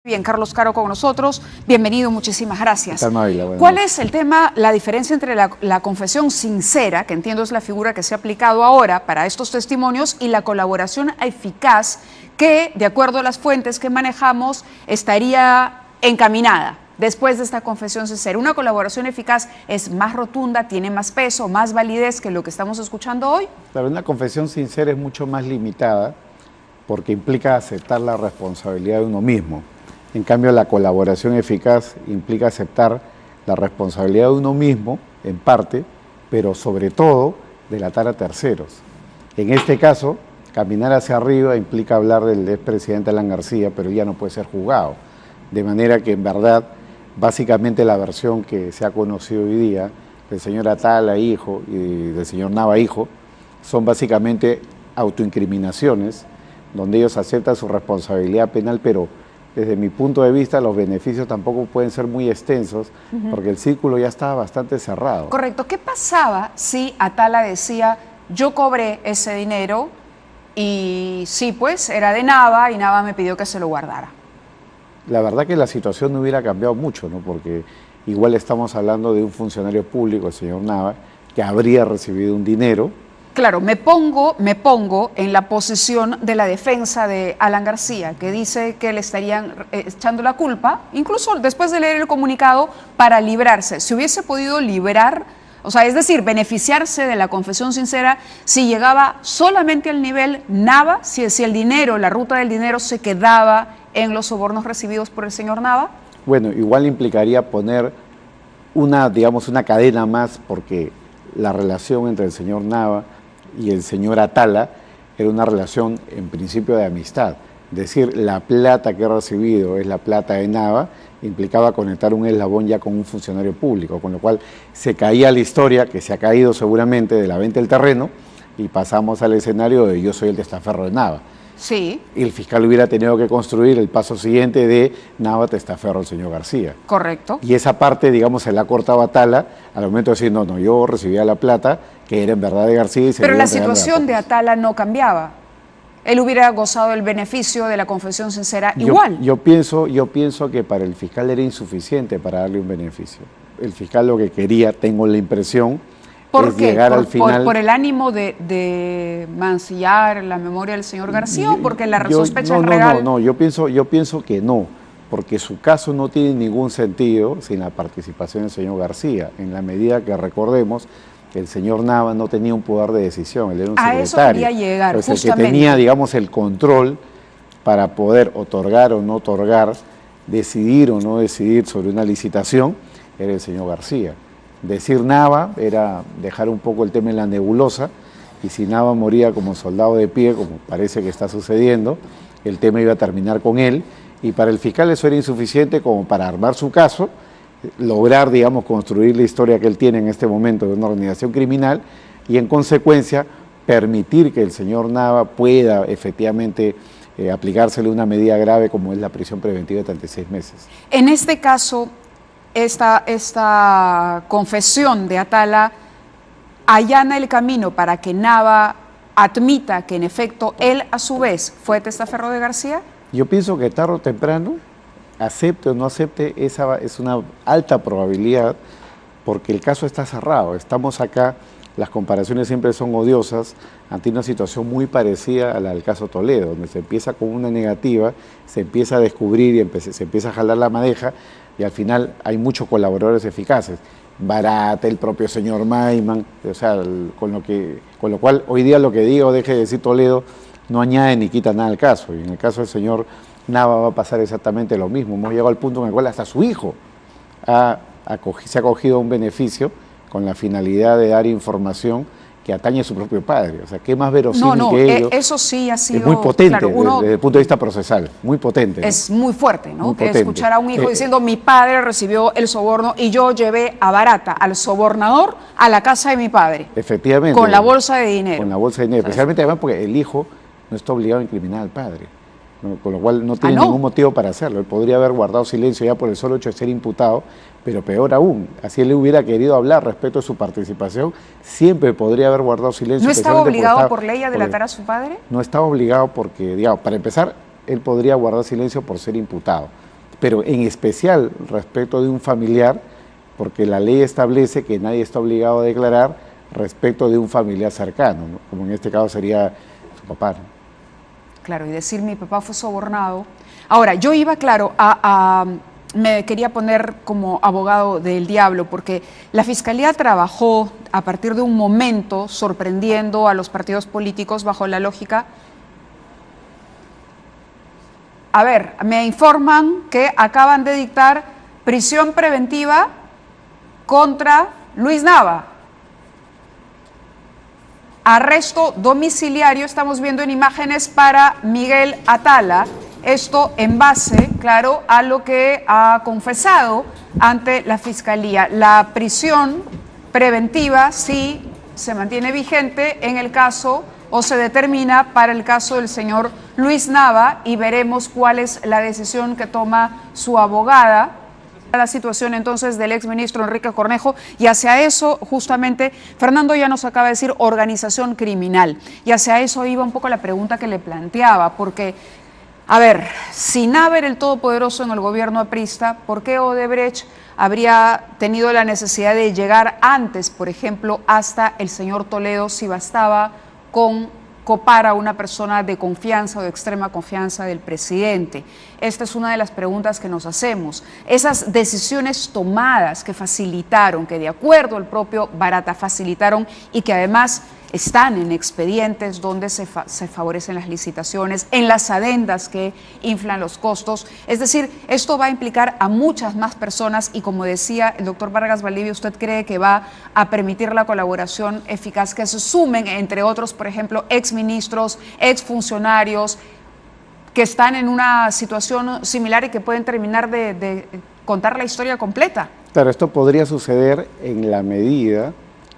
Bien, Carlos Caro con nosotros. Bienvenido, muchísimas gracias. ¿Qué tal, Mávila? ¿Cuál es el tema, la diferencia entre la confesión sincera, que entiendo es la figura que se ha aplicado ahora para estos testimonios, y la colaboración eficaz que, de acuerdo a las fuentes que manejamos, estaría encaminada después de esta confesión sincera? ¿Una colaboración eficaz es más rotunda, tiene más peso, más validez que lo que estamos escuchando hoy? Claro, una confesión sincera es mucho más limitada porque implica aceptar la responsabilidad de uno mismo. En cambio, la colaboración eficaz implica aceptar la responsabilidad de uno mismo, en parte, pero sobre todo, delatar a terceros. En este caso, caminar hacia arriba implica hablar del expresidente Alan García, pero ya no puede ser juzgado. De manera que, en verdad, básicamente la versión que se ha conocido hoy día del señor Atala, hijo, y del señor Nava, hijo, son básicamente autoincriminaciones, donde ellos aceptan su responsabilidad penal, pero desde mi punto de vista los beneficios tampoco pueden ser muy extensos, porque el círculo ya estaba bastante cerrado. Correcto. ¿Qué pasaba si Atala decía, yo cobré ese dinero y sí, pues, era de Nava y Nava me pidió que se lo guardara? La verdad que la situación no hubiera cambiado mucho, ¿no? Porque igual estamos hablando de un funcionario público, el señor Nava, que habría recibido un dinero. Claro, me pongo en la posición de la defensa de Alan García, que dice que le estarían echando la culpa, incluso después de leer el comunicado, para librarse. Si hubiese podido librar, o sea, es decir, beneficiarse de la confesión sincera, si llegaba solamente al nivel Nava, si el dinero, la ruta del dinero se quedaba en los sobornos recibidos por el señor Nava. Bueno, igual implicaría poner una cadena más, porque la relación entre el señor Nava y el señor Atala era una relación en principio de amistad. Es decir, la plata que he recibido es la plata de Nava, implicaba conectar un eslabón ya con un funcionario público, con lo cual se caía la historia, que se ha caído seguramente, de la venta del terreno, y pasamos al escenario de yo soy el testaferro de Nava. Sí. Y el fiscal hubiera tenido que construir el paso siguiente de Nava testaferro al señor García. Correcto. Y esa parte, digamos, se la ha cortado a Atala al momento de decir, no, yo recibía la plata, que era en verdad de García. Pero la situación de Atala no cambiaba. Él hubiera gozado el beneficio de la confesión sincera igual. Yo pienso que para el fiscal era insuficiente para darle un beneficio. El fiscal lo que quería, tengo la impresión, ¿por qué? Llegar al final. ¿Por el ánimo de mancillar la memoria del señor García o porque la sospecha es real? No, yo pienso que no, porque su caso no tiene ningún sentido sin la participación del señor García, en la medida que recordemos que el señor Nava no tenía un poder de decisión, él era un secretario. A eso quería llegar, pues justamente. El que tenía, digamos, el control para poder otorgar o no otorgar, decidir o no decidir sobre una licitación, era el señor García. Decir Nava era dejar un poco el tema en la nebulosa, y si Nava moría como soldado de pie, como parece que está sucediendo, el tema iba a terminar con él, y para el fiscal eso era insuficiente como para armar su caso, lograr, digamos, construir la historia que él tiene en este momento de una organización criminal, y en consecuencia permitir que el señor Nava pueda efectivamente aplicársele una medida grave como es la prisión preventiva de 36 meses. En este caso, esta confesión de Atala allana el camino para que Nava admita que en efecto él a su vez fue testaferro de García. Yo pienso que tarde o temprano, acepte o no acepte, esa es una alta probabilidad, porque el caso está cerrado. Estamos acá, las comparaciones siempre son odiosas, ante una situación muy parecida a la del caso Toledo, donde se empieza con una negativa, se empieza a descubrir y se empieza a jalar la madeja, y al final hay muchos colaboradores eficaces. Barata, el propio señor Maiman, o sea, con lo cual hoy día lo que diga o deje de decir Toledo no añade ni quita nada al caso. Y en el caso del señor Nava va a pasar exactamente lo mismo. Hemos llegado al punto en el cual hasta su hijo se ha acogido a un beneficio con la finalidad de dar información que atañe a su propio padre. O sea, ¿qué más verosímil que ello? Eso sí ha sido... Es muy potente, claro, desde el punto de vista procesal, muy potente. Es muy fuerte, ¿no? Muy que potente. Escuchar a un hijo diciendo, mi padre recibió el soborno y yo llevé a Barata, al sobornador, a la casa de mi padre. Efectivamente. Con la bolsa de dinero. Con la bolsa de dinero, especialmente además porque el hijo no está obligado a incriminar al padre, ¿no? Con lo cual no tiene ningún motivo para hacerlo. Él podría haber guardado silencio ya por el solo hecho de ser imputado, pero peor aún, así él hubiera querido hablar respecto a su participación, siempre podría haber guardado silencio. ¿No estaba obligado por ley a delatar a su padre? No estaba obligado porque, digamos, para empezar, él podría guardar silencio por ser imputado. pero en especial respecto de un familiar, porque la ley establece que nadie está obligado a declarar respecto de un familiar cercano, ¿no? Como en este caso sería su papá, ¿no? Claro, y decir mi papá fue sobornado. Ahora, yo iba, claro, me quería poner como abogado del diablo, porque la Fiscalía trabajó a partir de un momento sorprendiendo a los partidos políticos bajo la lógica. A ver, me informan que acaban de dictar prisión preventiva contra Luis Nava. Arresto domiciliario, estamos viendo en imágenes, para Miguel Atala. Esto en base, claro, a lo que ha confesado ante la Fiscalía. La prisión preventiva sí se mantiene vigente en el caso, o se determina para el caso del señor Luis Nava, y veremos cuál es la decisión que toma su abogada. La situación entonces del exministro Enrique Cornejo, y hacia eso justamente Fernando ya nos acaba de decir organización criminal, y hacia eso iba un poco la pregunta que le planteaba, porque a ver, si Nava era el todopoderoso en el gobierno aprista, ¿por qué Odebrecht habría tenido la necesidad de llegar antes, por ejemplo, hasta el señor Toledo, si bastaba con copar a una persona de confianza o de extrema confianza del presidente? Esta es una de las preguntas que nos hacemos. Esas decisiones tomadas que facilitaron, que de acuerdo al propio Barata facilitaron, y que además están en expedientes donde se favorecen las licitaciones, en las adendas que inflan los costos. Es decir, esto va a implicar a muchas más personas, y como decía el doctor Vargas Valdivia, ¿usted cree que va a permitir la colaboración eficaz, que se sumen, entre otros, por ejemplo, exministros, exfuncionarios, que están en una situación similar y que pueden terminar de contar la historia completa? Claro, esto podría suceder en la medida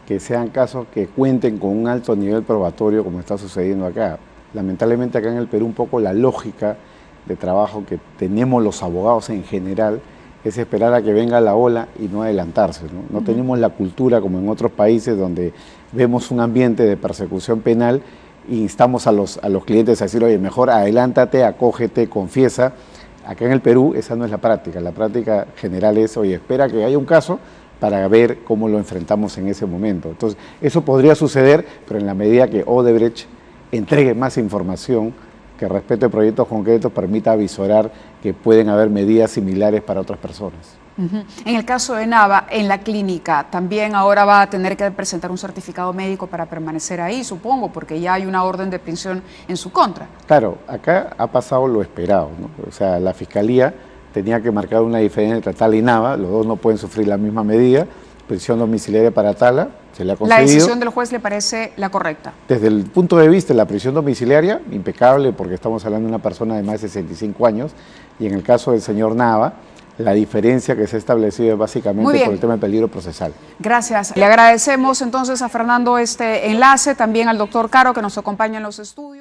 que sean casos que cuenten con un alto nivel probatorio, como está sucediendo acá. Lamentablemente acá en el Perú un poco la lógica de trabajo que tenemos los abogados en general es esperar a que venga la ola y no adelantarse, ¿no? No tenemos la cultura como en otros países donde vemos un ambiente de persecución penal e instamos a los clientes a decir, oye, mejor adelántate, acógete, confiesa. Acá en el Perú esa no es la práctica general es, oye, espera que haya un caso para ver cómo lo enfrentamos en ese momento. Entonces, eso podría suceder, pero en la medida que Odebrecht entregue más información, que respecto a proyectos concretos permita avisorar que pueden haber medidas similares para otras personas. En el caso de Nava, en la clínica, también ahora va a tener que presentar un certificado médico para permanecer ahí, supongo, porque ya hay una orden de prisión en su contra. Claro, acá ha pasado lo esperado, ¿no? O sea, la Fiscalía tenía que marcar una diferencia entre Atala y Nava, los dos no pueden sufrir la misma medida, prisión domiciliaria para Atala, se le ha concedido. ¿La decisión del juez le parece la correcta? Desde el punto de vista de la prisión domiciliaria, impecable, porque estamos hablando de una persona de más de 65 años, y en el caso del señor Nava, la diferencia que se ha establecido es básicamente por el tema del peligro procesal. Gracias. Le agradecemos entonces a Fernando este enlace, también al doctor Caro, que nos acompaña en los estudios.